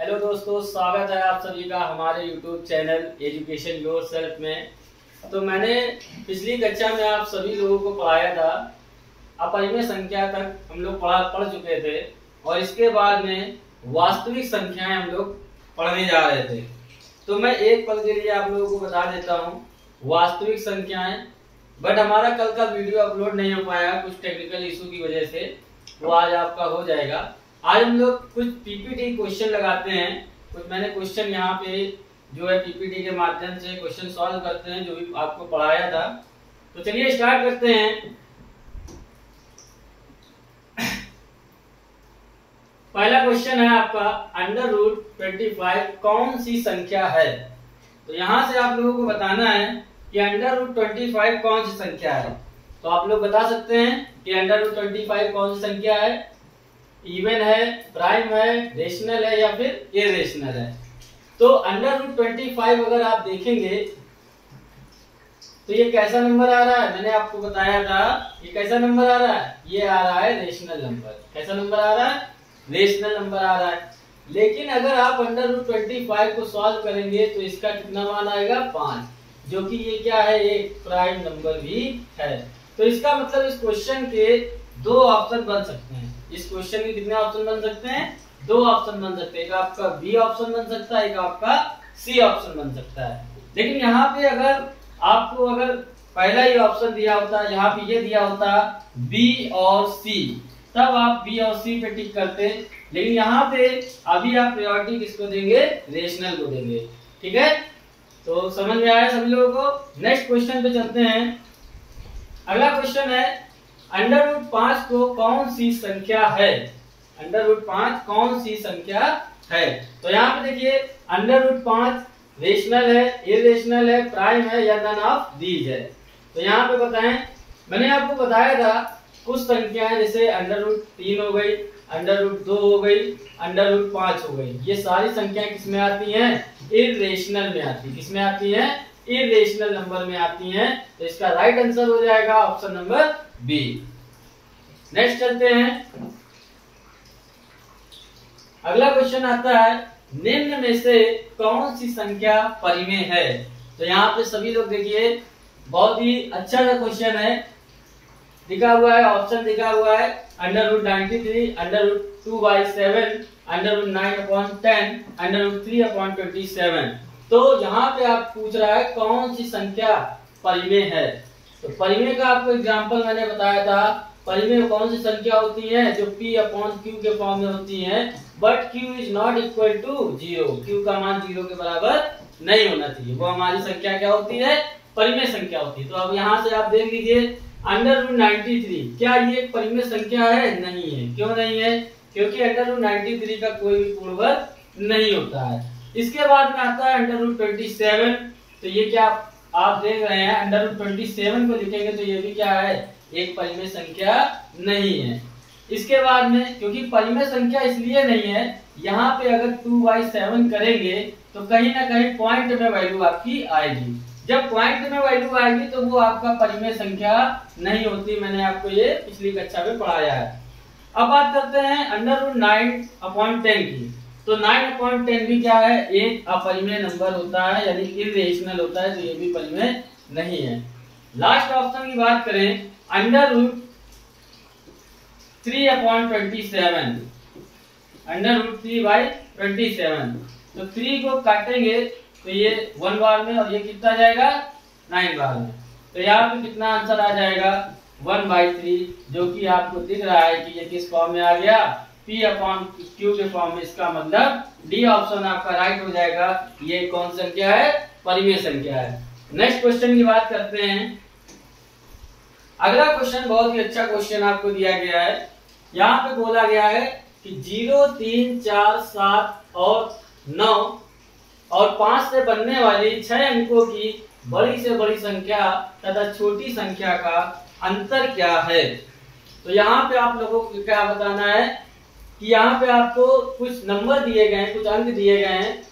Hello दोस्तों, स्वागत है आप सभी का हमारे यूट्यूब चैनल एजुकेशन योरसेल्फ में। तो मैंने पिछली कक्षा में आप सभी लोगों को पढ़ाया था, अपरिमेय संख्या तक हम लोग पढ़ चुके थे और इसके बाद में वास्तविक संख्याएं हम लोग पढ़ने जा रहे थे। तो मैं एक पल के लिए आप लोगों को बता देता हूँ वास्तविक संख्याएं, बट हमारा कल का वीडियो अपलोड नहीं हो पाया कुछ टेक्निकल इशू की वजह से, वो आज आपका हो जाएगा। आज हम लोग कुछ पीपीटी क्वेश्चन लगाते हैं, कुछ मैंने क्वेश्चन यहाँ पे जो है पीपीटी के माध्यम से क्वेश्चन सॉल्व करते हैं जो भी आपको पढ़ाया था। तो चलिए स्टार्ट करते हैं। पहला क्वेश्चन है आपका, √25 कौन सी संख्या है। तो यहाँ से आप लोगों को बताना है कि √25 कौन सी संख्या है। तो आप लोग बता सकते हैं कि √25 कौन सी संख्या है, इवन है, प्राइम है, रेशनल है या फिर इरेशनल है। तो √25 अगर आप देखेंगे तो ये कैसा नंबर आ रहा है, मैंने आपको बताया था ये कैसा नंबर आ रहा है, ये आ रहा है रेशनल नंबर। कैसा नंबर आ रहा है, रेशनल नंबर आ रहा है। लेकिन अगर आप √25 को सॉल्व करेंगे तो इसका कितना मान आएगा, 5, जो कि ये क्या है, एक प्राइम नंबर भी है। तो इसका मतलब इस क्वेश्चन के दो ऑप्शन बन सकते हैं। इस क्वेश्चन के कितने ऑप्शन बन सकते हैं, दो ऑप्शन बन सकते हैं। एक आपका बी ऑप्शन बन सकता है, एक आपका सी ऑप्शन बन सकता है। लेकिन यहाँ पे अगर आपको पहला ही ऑप्शन दिया होता, यहाँ पे ये दिया होता बी और सी, तब आप बी और सी पे टिक करते। लेकिन यहाँ पे अभी आप प्रायोरिटी किसको देंगे, रेशनल को देंगे। ठीक है, तो समझ में आया सभी लोगों को। नेक्स्ट क्वेश्चन पे चलते हैं। अगला क्वेश्चन है, √5 को कौन सी संख्या है। √5 कौन सी संख्या है। तो यहाँ पे देखिए √5 रेशनल है, इरेशनल है, प्राइम है या नन ऑफ दीज है। तो यहाँ पे बताएं, मैंने आपको बताया था कुछ संख्याएं जैसे √3 हो गई, √2 हो गई, √5 हो गई। ये सारी संख्याएं किसमें आती हैं, इरेशनल में आती है। किसमें आती हैं, इरेशनल नंबर में आती हैं। तो इसका राइट आंसर हो जाएगा ऑप्शन नंबर बी। नेक्स्ट चलते हैं। अगला क्वेश्चन आता है, निम्न में से कौन सी संख्या परिमेय है। तो यहाँ पे सभी लोग देखिए, बहुत ही अच्छा सा क्वेश्चन है। दिखा हुआ है, ऑप्शन दिखा हुआ है √93, √2/7, √9/10, √3/27। तो यहाँ पे आप पूछ रहा है कौन सी संख्या परिमेय है। तो परिमेय का आपको एग्जांपल मैंने बताया था। परिमेय कौन सी संख्या होती है, जो P/Q के फॉर्म में होती है, but Q is not equal to 0। Q का मान 0 के बराबर नहीं होना चाहिए। वो हमारी संख्या क्या होती है, परिमेय संख्या होती है। तो अब यहाँ से आप देख लीजिए √93, क्या ये एक परिमेय संख्या है, नहीं है। क्यों नहीं है, क्योंकि √93 का कोई भी पूर्ण वर्ग नहीं होता है। इसके बाद में आता है √27। तो ये क्या आप देख रहे हैं, √27 को लिखेंगे तो ये भी क्या है, एक परिमेय संख्या नहीं है। इसके बाद में, क्योंकि परिमेय संख्या इसलिए नहीं है, यहाँ पे अगर 2/7 करेंगे तो कहीं ना कहीं पॉइंट में वैल्यू आपकी आएगी। जब पॉइंट में वैल्यू आएगी तो वो आपका परिमेय संख्या नहीं होती। मैंने आपको ये पिछली कक्षा में पढ़ाया है। अब बात करते हैं √9/10 की। तो 9/10 भी क्या है, एक अपरिमेय नंबर होता है, यानी इरेशनल होता है। तो ये भी परिमेय नहीं है। लास्ट ऑप्शन की बात करें, √3/27, √3/27। तो 3 को काटेंगे तो ये 1 बार में, और ये कितना जाएगा, 9 बार में। तो यहाँ पे कितना आंसर आ जाएगा, 1/3, जो कि आपको दिख रहा है कि ये किस फॉर्म में आ गया, P/Q के फॉर्म में। इसका मतलब डी ऑप्शन आपका राइट हो जाएगा। ये कौन संख्या है, परिमेय संख्या है। नेक्स्ट क्वेश्चन की बात करते हैं। अगला क्वेश्चन बहुत ही अच्छा क्वेश्चन आपको दिया गया है। यहाँ पे बोला गया है कि 0, 3, 4, 7 और 9 और 5 से बनने वाली 6 अंकों की बड़ी से बड़ी संख्या तथा छोटी संख्या का अंतर क्या है। तो यहाँ पे आप लोगों को क्या बताना है कि यहाँ पे आपको कुछ नंबर दिए गए हैं, कुछ अंक दिए गए हैं।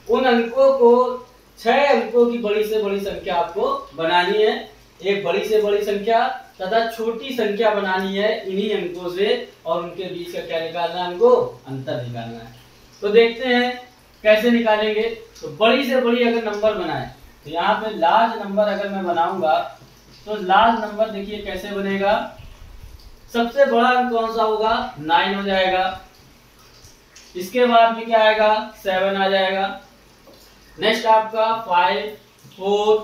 उन अंकों को 6 अंकों की बड़ी से बड़ी संख्या आपको बनानी है। एक बड़ी से बड़ी संख्या तथा छोटी संख्या बनानी है इन्हीं अंकों से, और उनके बीच का क्या निकालना है, हमको अंतर निकालना है। तो देखते हैं कैसे निकालेंगे? तो बड़ी से बड़ी अगर नंबर बनाए तो यहाँ पे लार्ज नंबर अगर मैं बनाऊंगा तो लार्ज नंबर देखिए कैसे बनेगा। सबसे बड़ा अंक कौन सा होगा? 9 हो जाएगा। इसके बाद में क्या आएगा? 7 आ जाएगा। नेक्स्ट आपका 5, 4,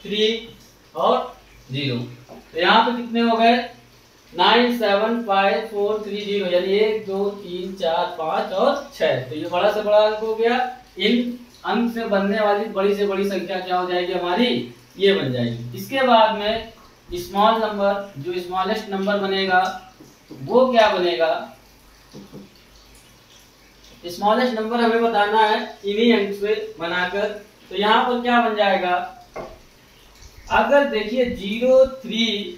3 और 0। तो यहाँ पे कितने हो गए? 9, 7, 5, 4, 3, 0 यानी 1, 2, 3, 4, 5 और 6। तो ये बड़ा से बड़ा अंक हो गया। इन अंक से बनने वाली बड़ी से बड़ी संख्या क्या हो जाएगी हमारी? ये बन जाएगी। इसके बाद में स्मॉल नंबर, जो स्मॉलेस्ट नंबर बनेगा वो क्या बनेगा? स्मॉलेस्ट नंबर हमें बताना है इन्हीं अंक से बनाकर। तो यहाँ पर क्या बन जाएगा? अगर देखिए 0, 3,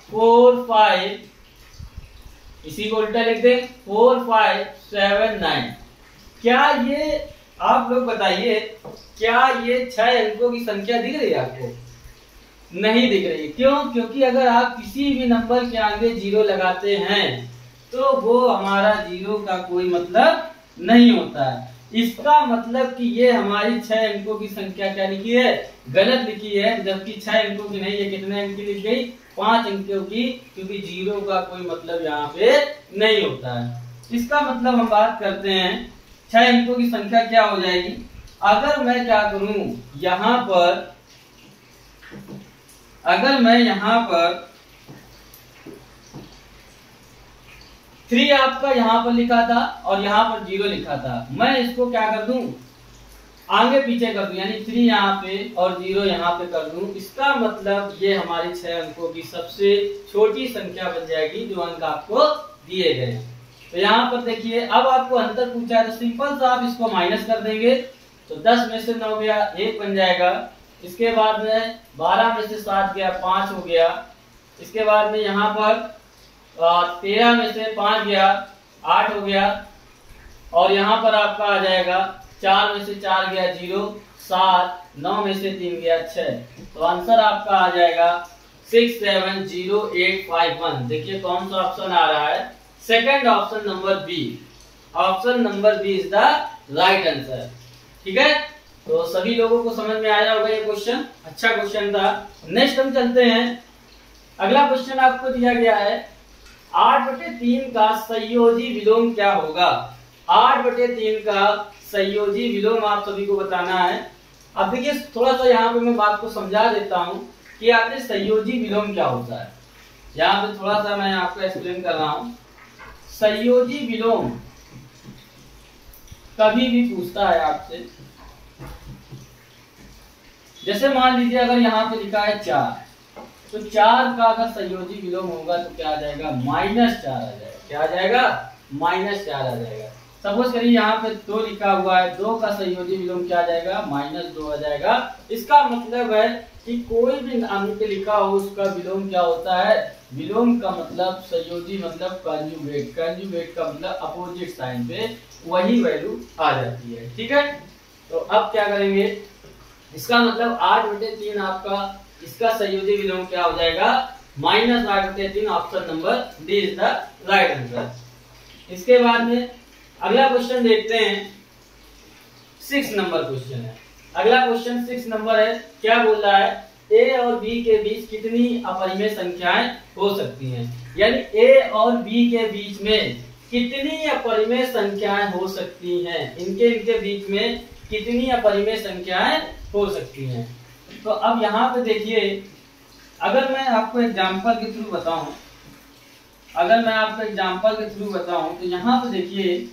4, 5 इसी को उल्टा लिख दें 4, 5, 7, 9। क्या ये आप लोग बताइए, क्या ये 6 अंकों की संख्या दिख रही है आपको? नहीं दिख रही। क्यों? क्योंकि अगर आप किसी भी नंबर के आगे 0 लगाते हैं तो वो हमारा 0 का कोई मतलब नहीं होता है। इसका मतलब कि ये हमारी 6 अंकों की संख्या क्या लिखी है? गलत लिखी है। जबकि 6 अंकों की नहीं, ये कितने अंक की लिख गई? 5 अंकों की, क्योंकि 0 का कोई मतलब यहाँ पे नहीं होता है। इसका मतलब हम बात करते हैं 6 अंकों की संख्या क्या हो जाएगी। अगर मैं क्या करूं यहाँ पर, अगर मैं यहाँ पर 3 आपका यहाँ पर लिखा था और यहाँ पर 0 लिखा था, मैं इसको क्या कर दूं? आगे पीछे कर दूं, यानी 3 यहाँ पे और 0 यहाँ पे कर दूं। इसका मतलब ये हमारी 6 अंकों की सबसे छोटी संख्या बन जाएगी जो अंक आपको दिए गए। तो यहाँ पर देखिए, अब आपको अंतर पूछा है तो सिंपल सा आप इसको माइनस कर देंगे। तो 10 में से 9 गया 1 बन जाएगा। इसके बाद में 12 में से 7 गया 5 हो गया। इसके बाद में यहाँ पर 13 में से 5 गया 8 हो गया। और यहाँ पर आपका आ जाएगा 4 में से 4 गया 0, 7, 9 में से 3 गया 6। तो आंसर आपका आ जाएगा 670851। देखिए कौन सा ऑप्शन आ रहा है? Second option number B. Option number B is the right answer. ठीक है, तो सभी लोगों को समझ में आया होगा ये क्वेश्चन। अच्छा क्वेश्चन था। नेक्स्ट हम चलते हैं। अगला क्वेश्चन आपको दिया गया है 8/3 का संयोजी विलोम क्या होगा? 8/3 का संयोजी विलोम आप सभी को बताना है। अब देखिए थोड़ा सा यहाँ पे मैं बात को समझा देता हूँ कि आपने संयोजी विलोम क्या होता है। यहाँ पे थोड़ा सा मैं आपको एक्सप्लेन कर रहा हूँ। संयोजी विलोम कभी भी पूछता है आपसे, जैसे मान लीजिए अगर यहाँ पे लिखा है 4, तो 4 का अगर संयोजी विलोम होगा तो क्या आ जाएगा? -4 आ जाएगा। क्या आ जाएगा? -4 आ जाएगा। सपोज करिए यहाँ पे 2 लिखा हुआ है, 2 का संयोजी विलोम क्या आ जाएगा? -2 आ जाएगा। इसका मतलब है कि कोई भी अंक लिखा हो उसका विलोम क्या होता है? विलोम का मतलब संयोजी मतलब कंजुगेट। कंजुगेट का मतलब अपोजिट साइन पे वही वैल्यू आ जाती है। ठीक है, तो अब क्या करेंगे? इसका मतलब 8/3 आपका इसका संयोजी विलोम क्या हो जाएगा? -8/3। Option number D is the right answer. इसके बाद में अगला क्वेश्चन देखते हैं। 6 नंबर क्वेश्चन है। अगला क्वेश्चन 6 नंबर है। क्या बोल रहा है? ए और बी के बीच कितनी अपरिमेय संख्याएं हो सकती हैं? यानी ए और बी के बीच में कितनी अपरिमेय संख्याएं हो सकती हैं? इनके बीच में कितनी अपरिमेय संख्याएं हो सकती हैं? तो अब यहाँ पे देखिए, अगर मैं आपको एग्जांपल के थ्रू बताऊं, तो यहाँ पे देखिए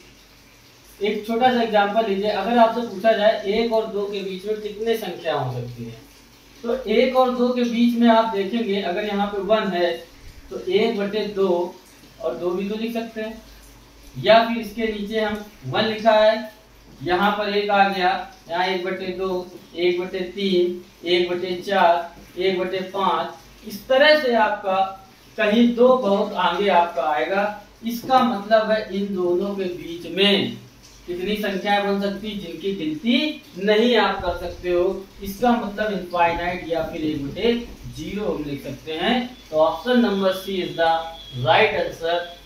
एक छोटा सा एग्जांपल लीजिए। अगर आपसे पूछा जाए 1 और 2 के बीच में कितने संख्या हो सकती है, तो 1 और 2 के बीच में आप देखेंगे अगर यहाँ पे 1 है तो 1/2 और 2 भी तो लिख सकते हैं। या फिर इसके नीचे हम 1 लिखा है, यहाँ पर 1 आ गया, यहाँ 1/2, 1/3, 1/4, 1/5। इस तरह से आपका कहीं 2 बहुत आगे आपका आएगा। इसका मतलब है इन दोनों के बीच में कितनी संख्याएं बन सकती जिनकी गिनती नहीं आप कर सकते हो। इसका मतलब इनफाइनाइट या फिर 1/0 हम लिख सकते हैं। तो option number C is the right answer.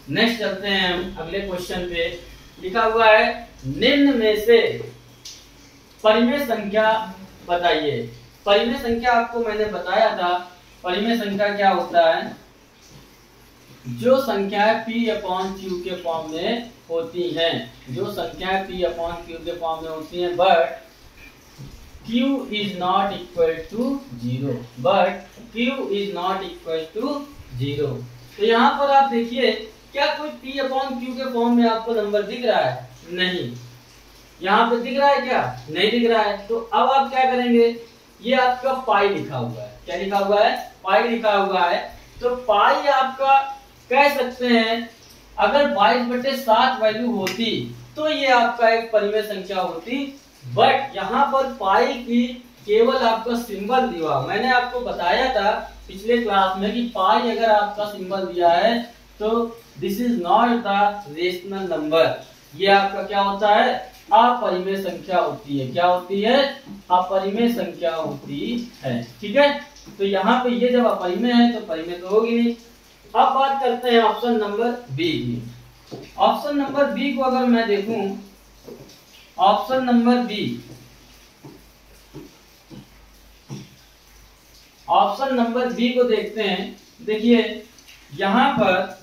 Next चलते हैं हम अगले क्वेश्चन पे। लिखा हुआ है निम्न में से परिमेय संख्या बताइए। परिमेय संख्या आपको मैंने बताया था, परिमेय संख्या क्या होता है, जो संख्याएं p अपॉन q के फॉर्म में होती हैं, जो संख्याएं p अपॉन q के फॉर्म में होती हैं, but q is not equal to 0, but q is not equal to 0। तो यहाँ पर आप देखिए, क्या कोई p अपॉन q के फॉर्म में आपको नंबर दिख रहा है? नहीं। यहाँ पे दिख रहा है क्या? नहीं दिख रहा है। तो अब आप क्या करेंगे, ये आपका पाई लिखा हुआ है, क्या लिखा हुआ है? पाई लिखा हुआ है। तो पाई आपका कह सकते हैं, अगर 22/7 वैल्यू होती तो ये आपका एक परिमेय संख्या होती, बट यहाँ पर पाई की केवल आपका सिंबल दिया। मैंने आपको बताया था पिछले क्लास में कि पाई अगर आपका सिंबल दिया है तो this is not the rational number, ये आपका क्या होता है? अपरिमेय संख्या होती है। क्या होती है? अपरिमेय संख्या होती है। ठीक है, तो यहाँ पे ये जब अपरिमेय है तो परिमेय तो होगी नहीं। अब बात करते हैं ऑप्शन नंबर बी की। ऑप्शन नंबर बी को अगर मैं देखूं, option number B, option number B को देखते हैं। देखिए यहां पर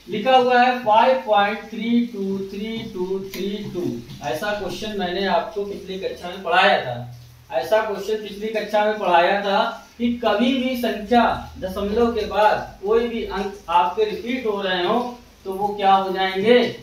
लिखा हुआ है 5.323232। ऐसा क्वेश्चन मैंने आपको पिछली कक्षा में पढ़ाया था, ऐसा क्वेश्चन पिछली कक्षा में पढ़ाया था कि कभी भी संख्या दशमलव के बाद कोई भी अंक आपके रिपीट हो रहे हो तो वो क्या हो जाएंगे,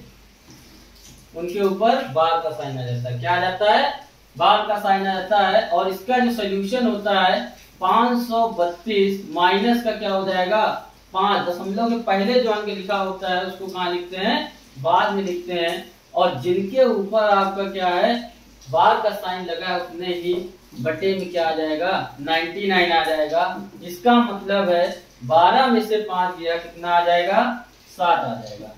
उनके ऊपर बार का साइन आ जाता है। क्या आ जाता है? बार का साइन आ जाता है। और इसका जो सोल्यूशन होता है 532 माइनस का क्या हो जाएगा 5। दशमलव के पहले जो अंक लिखा होता है उसको कहाँ लिखते हैं? बाद में लिखते हैं। और जिनके ऊपर आपका क्या है बार का साइन लगा है उतने ही बटे में क्या आ जाएगा 99 आ जाएगा। इसका मतलब है 12 में से 5 गया कितना आ जाएगा 7 आ जाएगा।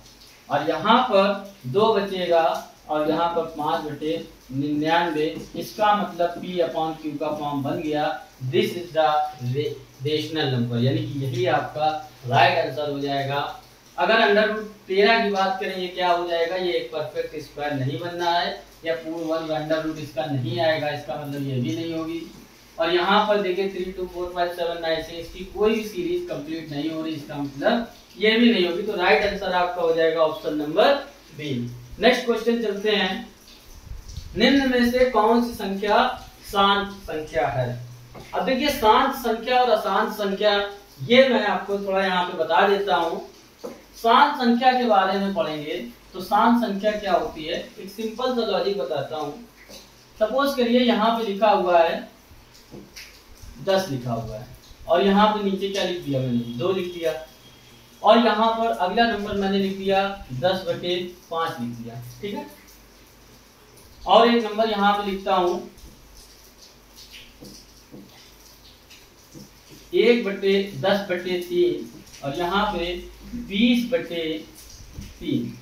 और यहाँ पर 2 बचेगा और यहाँ पर 5/99। इसका मतलब p अपॉन q का फॉर्म बन गया। This is the rational number, यानी कि यही आपका राइट आंसर हो जाएगा। अगर √13 की बात करें ये क्या हो जाएगा, ये एक परफेक्ट स्क्वायर नहीं बनना है, या पूर्ण वर्ग √ इसका नहीं आएगा, इसका मतलब ये भी नहीं होगी। और यहाँ पर देखिए 3 2 4 5 7 9 से इसकी कोई भी सीरीज कंप्लीट नहीं हो रही, इसका मतलब ये भी नहीं होगी। तो राइट आंसर आपका हो जाएगा option number B. Next question चलते हैं। निम्न में से कौन सी संख्या शांत संख्या है? अब देखिए शांत संख्या और अशांत संख्या ये मैं आपको थोड़ा यहाँ पे बता देता हूँ। शांत संख्या के बारे में पढ़ेंगे तो शांत संख्या क्या होती है, एक सिंपल सा लॉजिक बताता हूँ। सपोज करिए यहाँ पे लिखा हुआ है 10 लिखा हुआ है, और यहाँ पे नीचे क्या लिख दिया मैंने 2 लिख दिया, और यहाँ पर अगला नंबर मैंने लिख दिया 10/5 लिख दिया। ठीक है, और एक नंबर यहाँ पे लिखता हूँ 1/10/3, और यहाँ पे 20/3।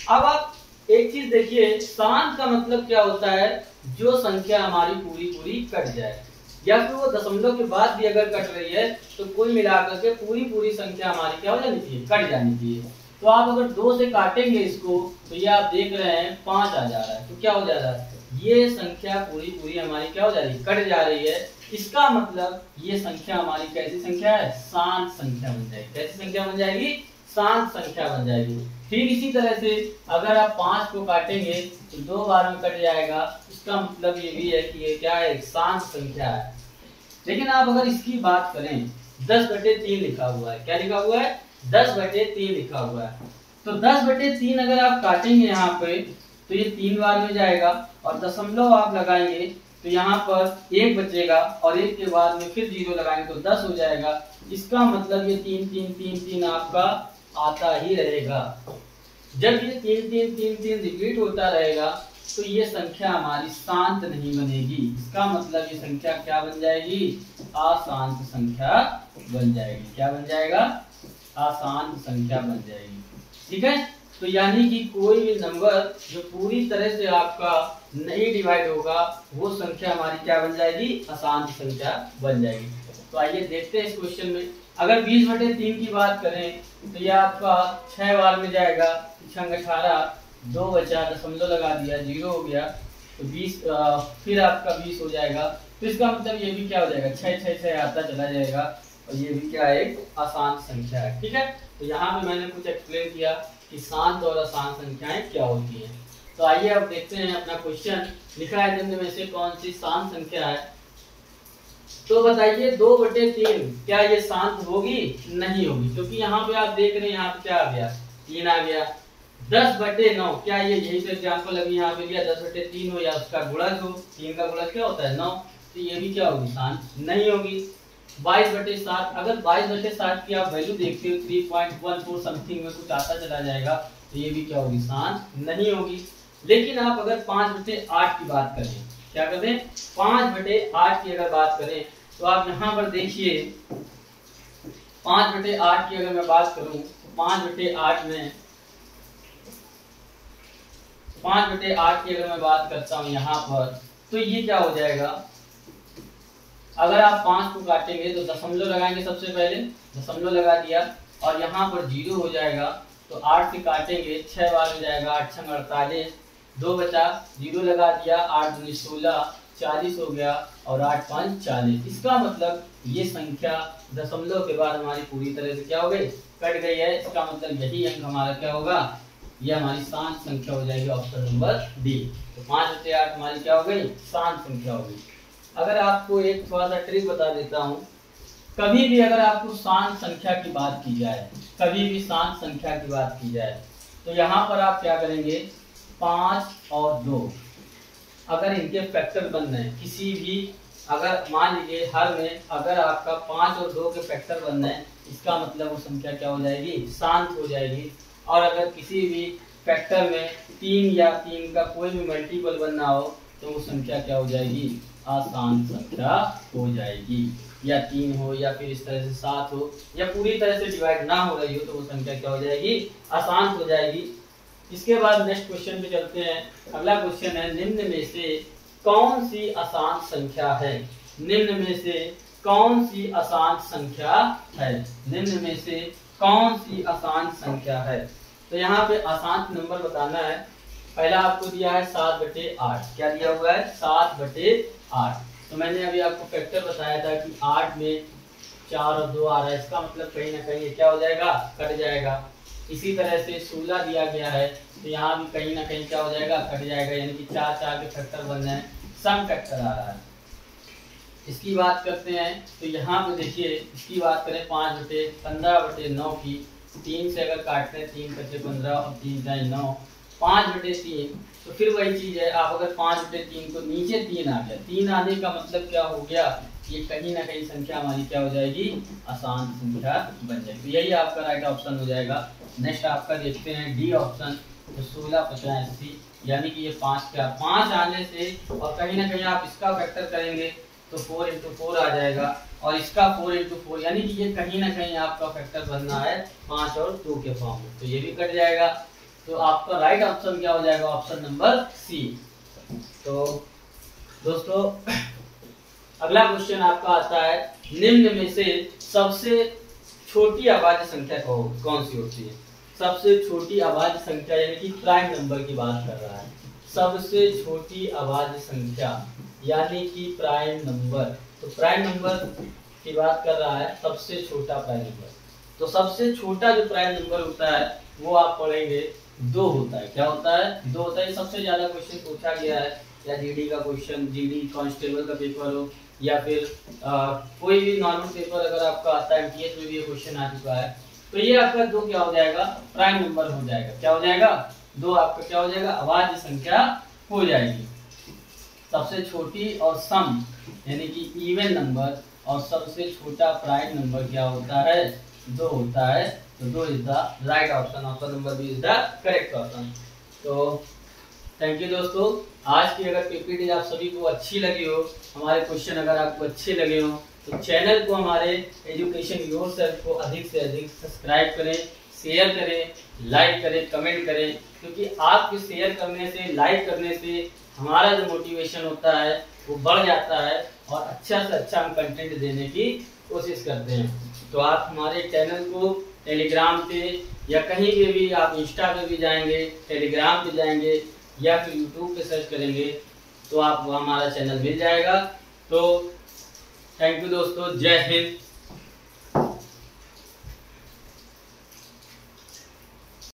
अब आप एक चीज देखिए, शांत का मतलब क्या होता है, जो संख्या हमारी पूरी पूरी कट जाए, या फिर वो दशमलव के बाद भी अगर कट रही है तो कुल मिलाकर के पूरी पूरी संख्या हमारी क्या हो जानी चाहिए, कट जानी चाहिए। तो आप अगर 2 से काटेंगे इसको तो ये आप देख रहे हैं 5 आ जा रहा है, तो क्या हो जा रहा है, ये संख्या पूरी पूरी हमारी क्या हो जा रही है, कट जा रही है। इसका मतलब ये संख्या हमारी कैसी संख्या है, शांत संख्या बन जाएगी। कैसी संख्या बन जाएगी, शांत संख्या बन जाएगी। ठीक इसी तरह से अगर आप 5 को काटेंगे तो 2 बार में कट जाएगा, इसका मतलब ये भी है कि ये क्या है, एक शांत संख्या है। लेकिन आप अगर इसकी बात करें 10/3 लिखा हुआ है, क्या लिखा हुआ है 10/3 लिखा हुआ है, तो 10/3 अगर आप काटेंगे यहाँ पे तो ये 3 बार में जाएगा, और दशमलव आप लगाएंगे तो यहाँ पर 1 बचेगा, और 1 के बाद में फिर 0 लगाएंगे तो 10 हो जाएगा। इसका मतलब ये 3 3 3 3 आपका आता ही रहेगा। जब ये 3 3 3 3 रिपीट होता रहेगा तो ये संख्या हमारी शांत नहीं बनेगी। इसका मतलब ये संख्या क्या बन जाएगी, अशांत संख्या बन जाएगी। क्या बन जाएगा, अशांत संख्या बन जाएगी। ठीक है, तो यानी कि कोई भी नंबर जो पूरी तरह से आपका नहीं डिवाइड होगा वो संख्या हमारी क्या बन जाएगी, अशांत संख्या बन जाएगी। तो आइए देखते हैं इस क्वेश्चन में। अगर 20/3 की बात करें तो ये आपका 6 बार में जाएगा, छंग 18, 2 बचा, दशमलव लगा दिया, 0 हो गया, तो 20 फिर आपका 20 हो जाएगा। तो इसका मतलब ये भी क्या हो जाएगा, 6 6 6 आता चला जाएगा, और ये भी क्या है, एक आसान संख्या है। ठीक है, तो यहाँ पे मैंने कुछ एक्सप्लेन किया कि शांत और आसान संख्याएं क्या होती हैं। तो आइए अब देखते हैं अपना क्वेश्चन। लिखा है निम्न में से कौन सी शांत संख्या है। तो बताइए 2/3 क्या ये शांत होगी, नहीं होगी, क्योंकि यहाँ पे आप देख रहे हैं यहाँ पे क्या आ गया, 3 आ गया। 10/9 क्या ये, यही तो एग्जाम्पल अभी यहाँ पे लिया, 10/3 हो या उसका गुणज हो, 3 का गुणज क्या होता है 9, तो ये भी क्या होगी, शांत नहीं होगी। 22/7, अगर 22/7 की आप वैल्यू देखते हो 3.14 समथिंग में कुछ आता चला जाएगा, तो ये भी क्या होगी, शांत नहीं होगी। लेकिन आप अगर 5/8 की बात करें, क्या करें, 5/8 की अगर बात करें, तो आप यहाँ पर देखिए 5/8 की अगर मैं बात करूं, 5/8 में 5/8 की अगर मैं बात करता हूं यहाँ पर, तो ये क्या हो जाएगा, अगर आप 5 को काटेंगे तो दशमलव लगाएंगे, सबसे पहले दशमलव लगा दिया, और यहाँ पर 0 हो जाएगा, तो 8 से काटेंगे, 6 बार हो जाएगा, 8 6 48, 2 बचा, 0 लगा दिया, 8 दूनी 16, 40 हो गया, और 8 5 40। इसका मतलब ये संख्या दशमलव के बाद हमारी पूरी तरह से क्या हो गई, कट गई है। इसका मतलब यही अंक हमारा क्या होगा, ये हमारी शांत संख्या हो जाएगी, ऑप्शन नंबर डी। तो 5/8 हमारी क्या हो गई, शांत संख्या हो गई। अगर आपको एक थोड़ा सा ट्रिक बता देता हूँ, कभी भी अगर आपको शांत संख्या की बात की जाए, कभी भी शांत संख्या की बात की जाए, तो यहाँ पर आप क्या करेंगे, 5 और 2 अगर इनके फैक्टर बन रहे हैं, किसी भी अगर मान लीजिए हर में अगर आपका 5 और 2 के फैक्टर बन रहे हैं, इसका मतलब वो संख्या क्या हो जाएगी, शांत हो जाएगी। और अगर किसी भी फैक्टर में 3 या 3 का कोई भी मल्टीपल बनना हो, तो वो संख्या क्या हो जाएगी, अशांत संख्या हो जाएगी। या 3 हो या फिर इस तरह से 7 हो या पूरी तरह से डिवाइड ना हो रही हो, तो वो संख्या क्या हो जाएगी, अशांत हो जाएगी। इसके बाद नेक्स्ट क्वेश्चन पे चलते हैं। अगला क्वेश्चन है, निम्न में से कौन सी अशांत संख्या है, निम्न में से कौन सी अशांत संख्या है, निम्न में से कौन सी अशांत संख्या है। तो यहाँ पे अशांत नंबर बताना है। पहला आपको दिया है 7/8, क्या दिया हुआ है, 7/8। तो मैंने अभी आपको फैक्टर बताया था कि 8 में 4 और 2 आ रहा है, इसका मतलब कहीं ना कहीं क्या हो जाएगा, कट जाएगा। इसी तरह से 16 दिया गया है, तो यहाँ भी कहीं ना कहीं क्या हो जाएगा, कट जाएगा, यानी कि 4 4 के फैक्टर बन रहे हैं, सम फैक्टर आ रहा है। इसकी बात करते हैं, तो यहाँ पे देखिए इसकी बात करें 5/15/9 की, 3 से अगर काटते हैं 3 बचे 15 और 3 जाए 9, 5/3। तो फिर वही चीज है, आप अगर 5/3 को नीचे 3 आ गया, 3 आने का मतलब क्या हो गया, ये कहीं ना कहीं संख्या हमारी क्या हो जाएगी, अशांत संख्या बन जाएगी। यही आपका राइट ऑप्शन हो जाएगा। नेक्स्ट आपका देखते हैं डी ऑप्शन, तो 16/85, यानी कि ये 5 आने से और कहीं ना कहीं आप इसका फैक्टर करेंगे तो 4 × 4 आ जाएगा, और इसका 4 × 4, यानी कि ये कहीं ना कहीं आपका फैक्टर बनना है 5 और 2 के फॉर्म में, तो ये भी कट जाएगा। तो आपका राइट ऑप्शन क्या हो जाएगा, ऑप्शन नंबर सी। तो दोस्तों अगला क्वेश्चन आपका आता है, निम्न में से सबसे छोटी अभाज्य संख्या कौन सी होती है। सबसे छोटी अभाज्य संख्या यानी कि प्राइम नंबर की बात कर रहा है, सबसे छोटी अभाज्य संख्या यानी कि प्राइम नंबर। तो प्राइम नंबर की बात कर रहा है, सबसे छोटा प्राइम नंबर। तो सबसे छोटा जो प्राइम नंबर होता है वो आप पढ़ेंगे 2 होता है। क्या होता है, 2 होता है। सबसे ज्यादा क्वेश्चन पूछा गया है, या जीडी का क्वेश्चन, जीडी कांस्टेबल का पेपर हो या फिर कोई भी नॉर्मल पेपर अगर आपका आता है, एमटीएस में भी ये क्वेश्चन आ चुका है। तो ये आपका 2 क्या हो जाएगा, प्राइम नंबर हो जाएगा। क्या हो जाएगा, 2 आपका क्या हो जाएगा, अभाज्य संख्या हो जाएगी। सबसे छोटी और सम यानी कि इवन नंबर और सबसे छोटा प्राइम नंबर क्या होता है, 2 होता है। तो 2 is the right option, option number B is the correct option. तो थैंक यू दोस्तों। आज की अगर पीपीटी आप सभी को अच्छी लगी हो, हमारे क्वेश्चन अगर आपको अच्छे लगे हो, तो चैनल को हमारे एजुकेशन योरसेल्फ को अधिक से अधिक सब्सक्राइब करें, शेयर करें, लाइक करें, कमेंट करें, क्योंकि आपके शेयर करने से, लाइक करने से हमारा जो मोटिवेशन होता है वो बढ़ जाता है और अच्छा से अच्छा हम कंटेंट देने की कोशिश करते हैं। तो आप हमारे चैनल को टेलीग्राम पे या कहीं पे भी आप इंस्टा पे भी जाएंगे, टेलीग्राम पे जाएंगे या फिर यूट्यूब पे सर्च करेंगे तो आपको हमारा चैनल मिल जाएगा। तो थैंक यू दोस्तों, जय हिंद।